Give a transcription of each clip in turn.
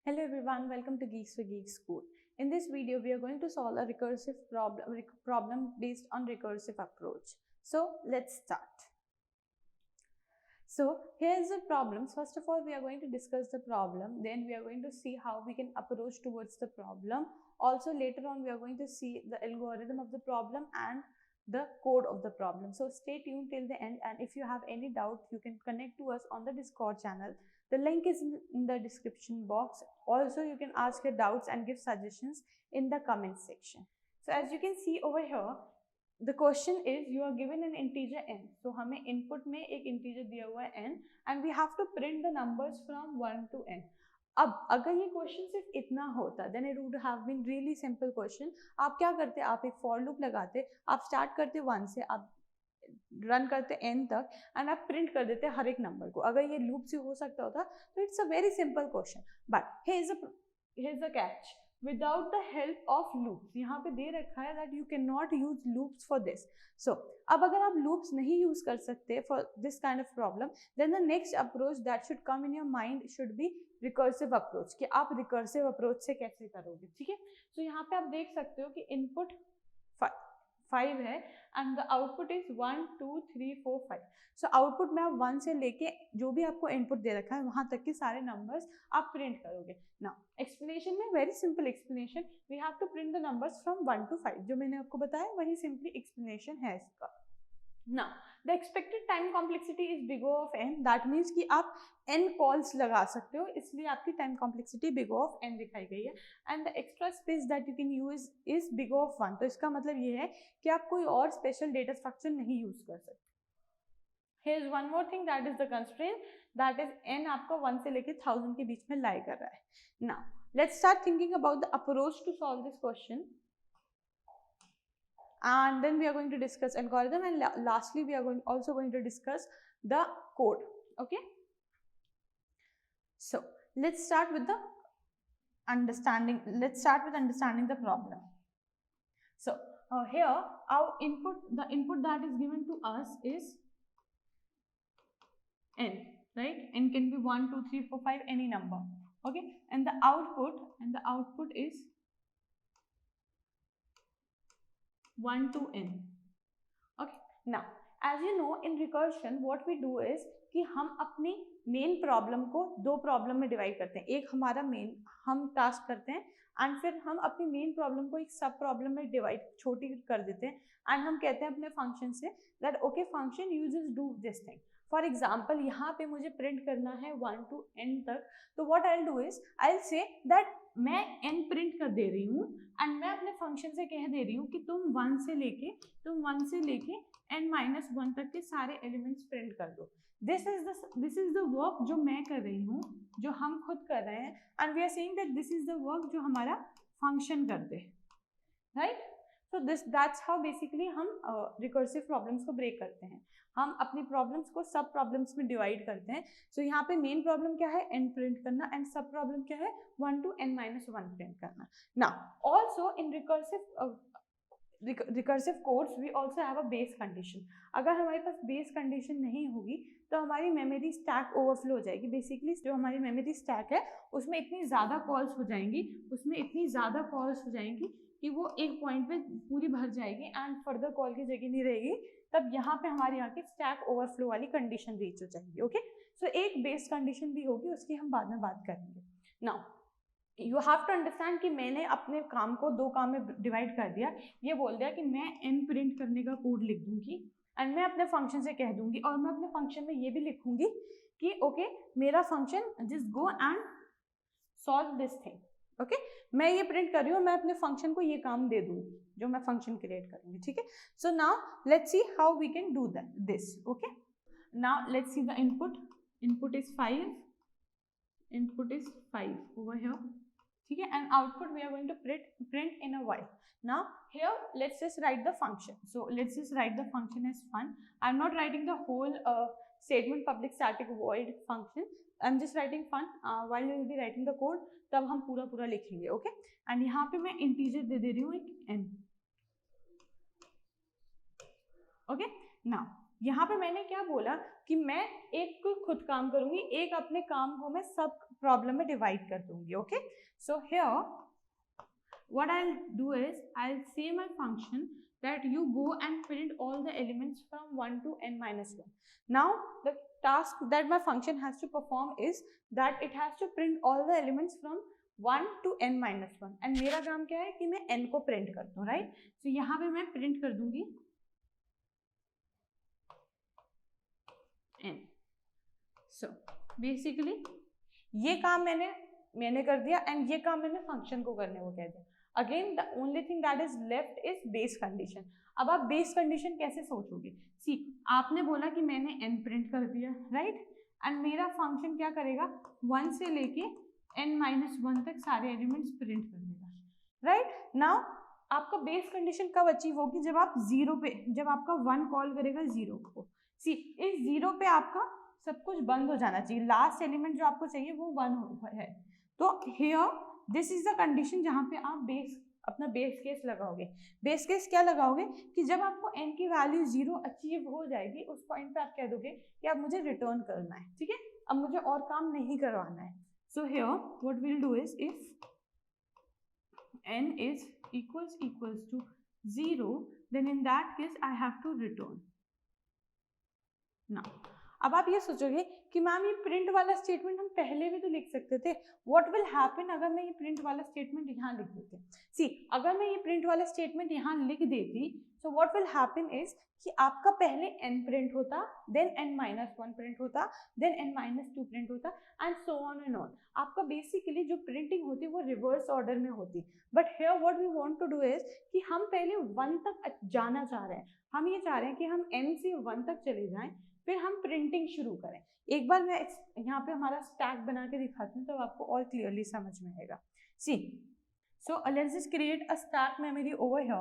Hello everyone, welcome to Geeks for Geeks School. In this video, we are going to solve a recursive problem based on recursive approach. So let's start. So here's the problems. First of all, we are going to discuss the problem. Then we are going to see how we can approach towards the problem. Also later on, we are going to see the algorithm of the problem and the code of the problem. So stay tuned till the end, and if you have any doubt, you can connect to us on the Discord channel. The link is in the description box. Also, you can ask your doubts and give suggestions in the comment section. So as you can see over here, the question is you are given an integer n. So हमें input में एक integer दिया हुआ है n and we have to print the numbers from 1 to n. अब अगर ये question सिर्फ इतना होता then it would have been really simple question. आप क्या करते, आप एक फॉर लूप लगाते, आप स्टार्ट करते 1 से, आप रन करते n तक एंड आप प्रिंट कर देते हर एक नंबर को. अगर ये लूप से हो सकता होता तो it's a very simple question. But here is a catch, without the help of loops. यहाँ पे दे रखा है that you can not use loops for this. So अब अगर आप लूप्स नहीं यूज कर सकते for this kind of problem, then the next approach that should come in your mind should be recursive approach. कि आप रिकर्सिव अप्रोच से कैसे करोगे. ठीक है, सो यहाँ पे आप देख सकते हो कि इनपुट 5 है and the output is 1 2 3 4 5. So output में आप 1 से लेके जो भी आपको इनपुट दे रखा है वहां तक के सारे नंबर्स आप प्रिंट करोगे. नाउ एक्सप्लेनेशन में very simple explanation, we have to print the numbers from 1 to 5. जो मैंने आपको बताया वही सिंपली एक्सप्लेनेशन है इसका. Now, the expected time complexity is big O of n. That means कि आप n calls लगा सकते हो, इसलिए आपकी time complexity big O of n दिखाई गई है. And the extra space that you can use is big O of 1. तो इसका मतलब ये है कि आप कोई और special data structure नहीं use कर सकते. Here is one more thing, that is the constraint, that is n आपको 1 से लेके 1000 के बीच में lie कर रहा है. Now, let's start thinking about the approach to solve this question. And then we are going to discuss algorithm, and lastly we are also going to discuss the code. Okay, so let's start with the understanding. Let's start with understanding the problem. So here our the input that is given to us is n, right? N can be 1 2 3 4 5, any number. Okay, and the output is 1 to n. Okay, now as you know in recursion what we do is कि हम अपनी main problem को दो problem में divide करते हैं. एक हमारा मेन हम टास्क करते हैं एंड फिर हम अपनी मेन प्रॉब्लम को एक सब प्रॉब्लम में डिवाइड छोटी कर देते हैं एंड हम कहते हैं अपने function say that okay function uses do this thing. For example यहाँ पे मुझे प्रिंट करना है 1 to n तक, तो what I will do is I will say that मैं n प्रिंट कर दे रही हूँ एंड मैं अपने फंक्शन से कह दे रही हूँ कि तुम 1 से लेके n-1 तक के सारे एलिमेंट्स प्रिंट कर दो. दिस इज द वर्क जो मैं कर रही हूँ, जो हम खुद कर रहे हैं, and we are saying that this is the work जो हमारा फंक्शन कर दे, right? So that's how basically हम रिकर्सिव प्रॉब्लम्स को ब्रेक करते हैं. हम अपनी प्रॉब्लम्स को सब प्रॉब्लम्स में डिवाइड करते हैं. सो यहाँ पे मेन प्रॉब्लम क्या है, n प्रिंट करना, एंड सब प्रॉब्लम क्या है, 1 to n-1 प्रिंट करना. Now also in recursive codes we also have a base condition. अगर हमारे पास बेस कंडीशन नहीं होगी तो हमारी मेमोरी स्टैक ओवरफ्लो हो जाएगी. बेसिकली जो हमारी मेमोरी स्टैक है उसमें इतनी ज़्यादा कॉल्स हो जाएंगी कि वो एक पॉइंट पे पूरी भर जाएगी एंड फर्दर कॉल की जगह नहीं रहेगी. तब यहाँ पे हमारी आके स्टैक ओवरफ्लो वाली कंडीशन रीच हो जाएगी. ओके, सो एक बेस कंडीशन भी होगी, उसकी हम बाद में बात करेंगे. Now you have to understand कि मैंने अपने काम को दो काम में डिवाइड कर दिया. ये बोल दिया कि मैं n प्रिंट करने का कोड लिख दूंगी एंड मैं अपने फंक्शन से कह दूंगी, और मैं अपने फंक्शन में ये भी लिखूंगी कि ओके मेरा function just go and solve this thing. Okay, मैं ये प्रिंट कर रही हूँ, मैं अपने फंक्शन को ये काम दे दूंगी जो मैं फंक्शन क्रिएट करूंगी. ठीक है, so now let's see how we can do this. Okay, now let's see the input is 5 over here. ठीक है, and output we are going to print in a while. Now here let's just write the function. So let's just write the function as fun. I'm not writing the whole statement public static void function. I'm just writing fun. While you will be writing the code, तब हम पूरा लिखेंगे. Okay, and यहाँ पे मैं integer दे रही हूँ एक n. Okay, now यहाँ पे मैंने क्या बोला कि मैं एक खुद काम करूंगी, एक अपने काम को मैं सब प्रॉब्लम में डिवाइड कर दूंगी. Okay, so here what I'll do is I'll say my function that you go and print all the elements from 1 to n minus 1. Now the task that my function has to perform is that it has to print all the elements from 1 to n minus 1 and मेरा काम क्या है कि मैं n को print कर दूं, right. तो यहाँ पे मैं print कर दूंगी n. So basically ये काम मैंने कर दिया एंड ये काम मैंने फंक्शन को करने को कह दिया. Again the only thing that is left is base condition. अब आप बेस कंडीशन कैसे सोचोगे? सी, आपने बोला कि मैंने n प्रिंट कर दिया, राइट, एंड मेरा फंक्शन क्या करेगा, 1 से लेके n माइनस 1 तक सारे एलिमेंट्स प्रिंट कर देगा, राइट. नाउ आपका बेस कंडीशन कब अचीव होगी? जब आप 0 पे, जब आपका 1 कॉल करेगा 0 को. सी, इस 0 पे आपका सब कुछ बंद हो जाना चाहिए. लास्ट एलिमेंट जो आपको चाहिए वो 1 है. तो here this is the condition जहाँ पे आप अपना बेस केस लगाओगे. बेस केस क्या लगाओगे कि जब आपको n की वैल्यू 0 अचीव हो जाएगी उस पॉइंट पे आप कह दोगे कि अब मुझे रिटर्न करना है, ठीक है, अब मुझे और काम नहीं करवाना है. So here what will do is if n is equals to 0 then in that case I have to return. Now अब आप ये सोचोगे कि मैम ये प्रिंट वाला स्टेटमेंट हम पहले भी तो लिख सकते थे. व्हाट विल हैपन अगर मैं ये प्रिंट वाला स्टेटमेंट यहाँ लिख देती? सी, अगर मैं ये प्रिंट वाला स्टेटमेंट यहाँ लिख देती so what will happen is कि आपका पहले n प्रिंट होता, देन n माइनस 1 प्रिंट होता, देन n माइनस 2 प्रिंट होता and so on and on. आपका बेसिकली जो प्रिंटिंग होती वो रिवर्स ऑर्डर में होती. But here what we want to do is कि हम पहले 1 तक जाना चाह रहे हैं. हम ये चाह रहे हैं कि हम n से 1 तक चले जाएं, फिर हम प्रिंटिंग शुरू करें. एक बार मैं यहाँ पे हमारा स्टैक बना के दिखाती हूँ तो आपको और क्लियरली समझ में आएगा. See, so let's just create a stack memory over here.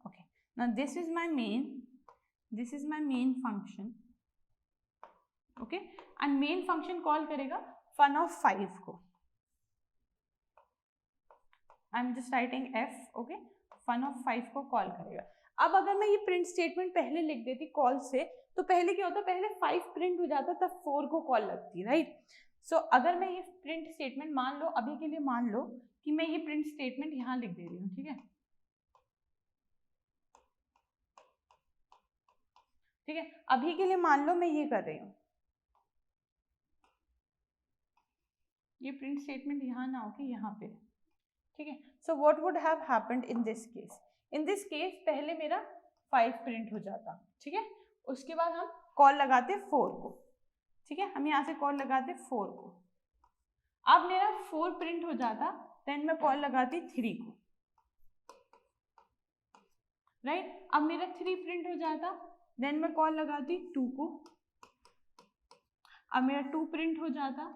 Okay, now this is my main function. Okay, and main function call करेगा fun of 5 को. I am just writing f. Okay, fun of 5 को call करेगा. अब अगर मैं ये print statement पहले लिख देती कॉल से तो पहले क्या होता, पहले 5 प्रिंट हो जाता तब 4 को कॉल लगती, राइट. सो अगर मैं ये प्रिंट स्टेटमेंट मान लो, अभी के लिए मान लो कि मैं ये प्रिंट स्टेटमेंट यहाँ लिख दे रही हूँ, ठीक है, ठीक है, अभी के लिए मान लो मैं ये कर रही हूँ, ये प्रिंट स्टेटमेंट यहाँ ना हो कि यहाँ पे, ठीक है. So what would have happened in this case? In this case पहले मेरा 5 प्रिंट हो जाता, ठीक है, उसके बाद हम कॉल लगाते 4 को, ठीक है, हम यहाँ से कॉल लगाते 4 को. अब मेरा 4 प्रिंट हो जाता, देन मैं कॉल लगाती 3 को, राइट. अब मेरा 3 प्रिंट हो जाता, देन मैं कॉल लगाती 2 को. अब मेरा 2 प्रिंट हो जाता,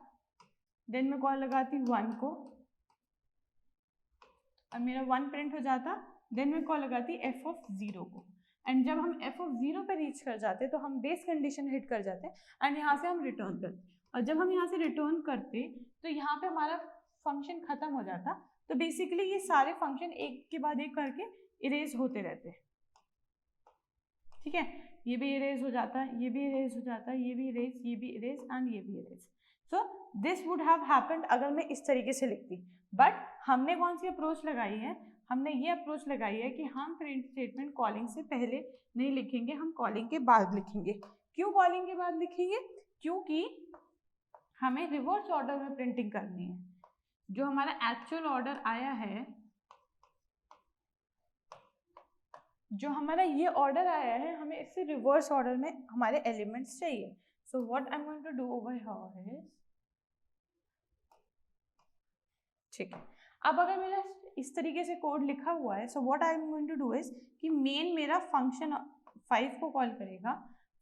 देन मैं कॉल लगाती 1 को. अब मेरा 1 प्रिंट हो जाता, देन मैं कॉल लगाती f of 0 को. एंड जब हम f of 0 पे रीच कर जाते तो हम बेस कंडीशन हिट कर जाते एंड यहाँ से हम रिटर्न करते. और जब हम यहाँ से रिटर्न करते तो यहाँ पे हमारा फंक्शन खत्म हो जाता. तो बेसिकली ये सारे फंक्शन एक के बाद एक करके इरेज होते रहते हैं, ठीक है, ये भी इरेज हो जाता है, ये भी इरेज हो जाता है, ये भी इरेज, ये भी इरेज एंड ये भी erase. So this would have happened अगर मैं इस तरीके से लिखती. बट हमने कौन सी अप्रोच लगाई है? हमने ये अप्रोच लगाई है कि हम प्रिंट स्टेटमेंट कॉलिंग से पहले नहीं लिखेंगे, हम कॉलिंग के बाद लिखेंगे. क्यों कॉलिंग के बाद लिखेंगे? क्योंकि हमें रिवर्स ऑर्डर में प्रिंटिंग करनी है. जो हमारा एक्चुअल ऑर्डर आया है, जो हमारा ये ऑर्डर आया है, हमें इससे रिवर्स ऑर्डर में हमारे एलिमेंट्स चाहिए. So what I am going to do over here is, ठीक है, अब अगर मेरा इस तरीके से कोड लिखा हुआ है, so what I am going to do is कि मेन मेरा फंक्शन 5 को कॉल करेगा,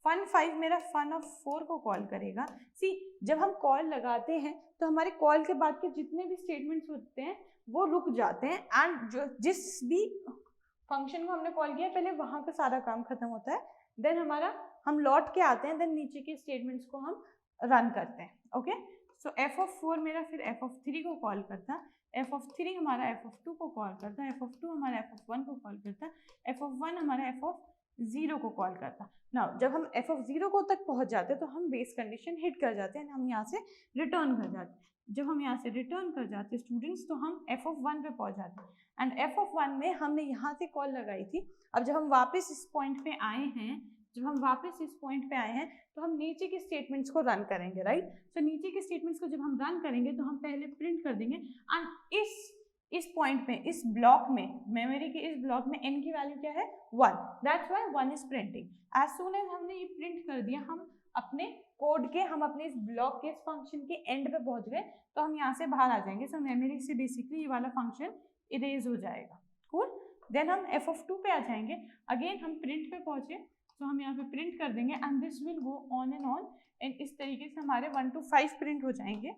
फन 5 मेरा फन ऑफ 4 को कॉल करेगा. सी, जब हम कॉल लगाते हैं तो हमारे कॉल के बाद के जितने भी स्टेटमेंट्स होते हैं वो रुक जाते हैं एंड जो जिस भी फंक्शन को हमने कॉल किया पहले वहाँ का सारा काम खत्म होता है. देन हम लौट के आते हैं, देन नीचे के स्टेटमेंट्स को हम रन करते हैं. ओके, सो f of 4 मेरा फिर f of 3 को कॉल करता, f(3) हमारा f(2) को कॉल करता है, f(2) हमारा f(1) को कॉल करता है, f(1) हमारा f(0) को कॉल करता है। नाउ जब हम f(0) को तक पहुंच जाते हैं तो हम बेस कंडीशन हिट कर जाते हैं, हम यहाँ से रिटर्न कर जाते हैं। जब हम यहाँ से रिटर्न कर जाते हैं स्टूडेंट्स, तो हम f(1) पे पहुंच जाते हैं एंड f(1) में हमने यहाँ से कॉल लगाई थी। अब जब हम वापस इस पॉइंट पे आए हैं, तो हम नीचे के स्टेटमेंट्स को रन करेंगे, राइट। तो नीचे के स्टेटमेंट्स को जब हम रन करेंगे तो हम पहले प्रिंट कर देंगे एंड इस पॉइंट में, इस ब्लॉक में, मेमोरी के इस ब्लॉक में n की वैल्यू क्या है 1, that's why 1 is printing. As soon as हमने ये प्रिंट कर दिया, हम अपने कोड के, हम अपने इस ब्लॉक के, इस फंक्शन के एंड पे पहुंच गए, तो हम यहाँ से बाहर आ जाएंगे। सो मेमोरी से बेसिकली ये वाला फंक्शन इरेज हो जाएगा। कूल। देन हम f(2) पे आ जाएंगे, अगेन हम प्रिंट पे पहुंचे, तो हम यहाँ पे प्रिंट कर देंगे and this will go on and इस तरीके से हमारे 1 to 5 प्रिंट हो जाएंगे।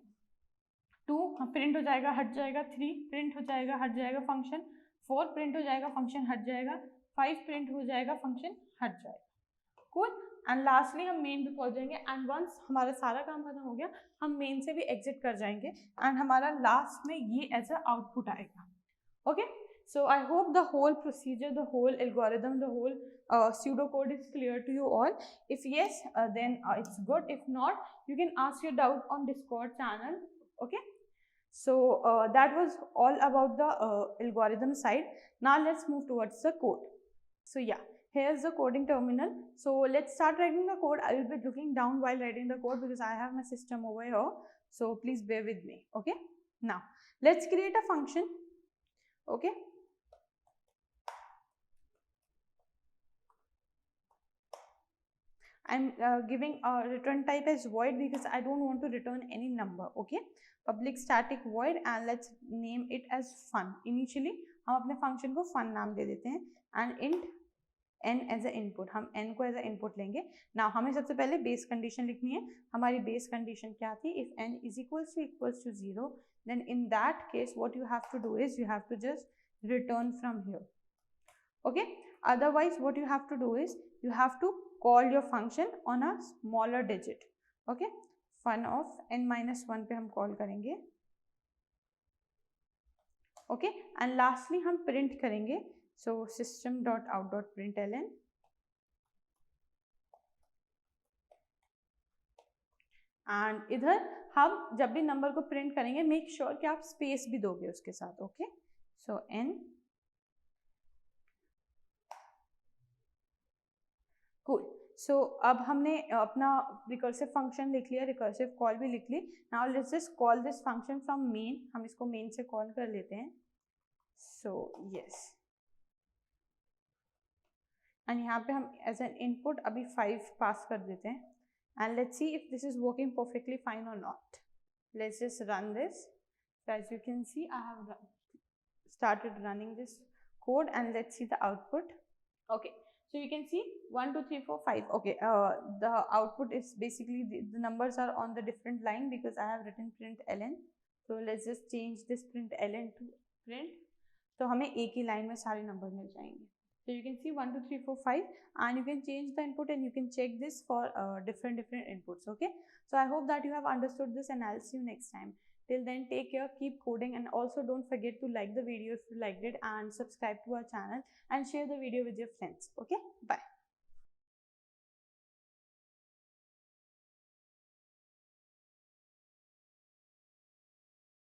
2 प्रिंट हो जाएगा, हट जाएगा, 3 प्रिंट हो जाएगा, हट जाएगा फंक्शन, 4 प्रिंट हो जाएगा, फंक्शन हट जाएगा, 5 प्रिंट हो जाएगा, फंक्शन हट जाएगा। कूल। एंड लास्टली हम मेन पे पहुंच जाएंगे एंड वंस हमारा सारा काम खत्म हो गया, हम मेन से भी एग्जिट कर जाएंगे एंड हमारा लास्ट में ये एज अ आउटपुट आएगा। Okay, so I hope the whole procedure, the whole algorithm, the whole pseudocode is clear to you all. If yes, then it's good. If not, you can ask your doubt on Discord channel. Okay, so that was all about the algorithm side. Now let's move towards the code. So yeah, here's the coding terminal. So let's start writing the code. I will be looking down while writing the code because I have my system over here, so please bear with me. Okay, now let's create a function. Okay, I'm giving a return type as void because I don't want to return any number. Okay, public static void and let's name it as fun. Initially हम अपने function को fun नाम दे देते हैं and int n as a input, हम n को as a input लेंगे। Now हमें सबसे पहले base condition लिखनी है। हमारी base condition क्या थी? If n is equals to 0, then in that case what you have to do is you have to just return from here. Okay, otherwise what you have to do is you have to call your function on a smaller digit. Okay, fun of n-1 पे हम call करेंगे। Okay, and lastly हम print करेंगे, so system.out.println and इधर हम जब भी number को प्रिंट करेंगे मेक श्योर कि आप स्पेस भी दोगे उसके साथ। ओके, सो n कूल। सो अब हमने अपना रिकर्सिव फंक्शन लिख लिया, रिकर्सिव कॉल भी लिख ली। Now let's just call this function from main, हम इसको मेन से कॉल कर लेते हैं। सो यस, एंड यहाँ पे हम एज एन इनपुट अभी 5 पास कर देते हैं and let's see if this is working perfectly fine और not. Let's just run this. So as you can see, I have started running this code and let's see the output. Okay, so you can see 1 2 3 4 5. Okay, the output is basically the numbers are on the different line because I have written println. So let's just change this println to print. तो हमें एक ही line में सारे number मिल जाएंगे। So you can see 1 2 3 4 5 and you can change the input and you can check this for different inputs. Okay, so I hope that you have understood this and I'll see you next time. Till then, take care, keep coding, and also don't forget to like the video if you liked it and subscribe to our channel and share the video with your friends. Okay, bye.